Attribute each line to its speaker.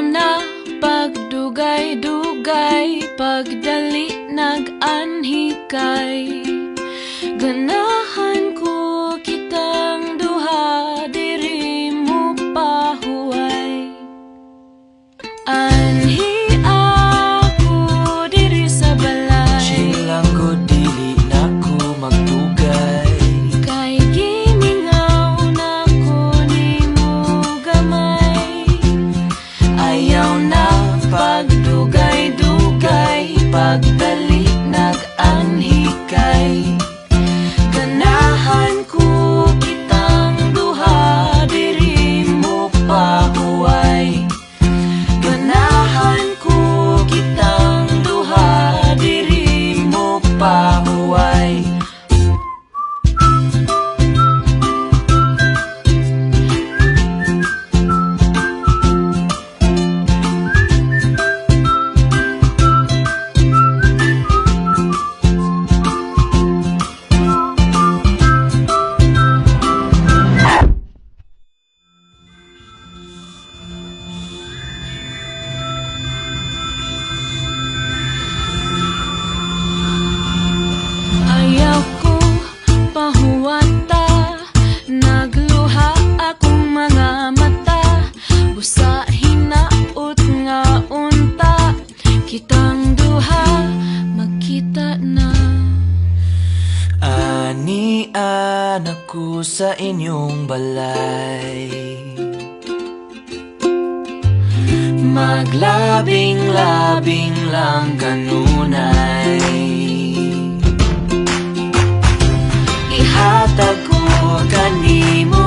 Speaker 1: na pagdugay-dugay, pagdali nag-anhikay. Ganahan ko kitang duha, diri mo pahuway. Anhi ako diri sa balay,
Speaker 2: Silang ko dili na ko magdugay.
Speaker 1: kay gimingaw na ko nimo gamay.
Speaker 2: Ayaw na pagdugay-dugay, pagdali nag-anhikay.
Speaker 1: Ganahan ko kitang duha, diri mo pahuway.
Speaker 2: Ganahan ko kitang duha, diri mo pahuway.
Speaker 1: Ayaw ko pahuwata, nagluha akong mga mata. Busa hinaot nga unta, kitang duha magkita na.
Speaker 2: Anian ako sa inyong balay, maglabing-labing lang kanunay. Ihatag ko kanimo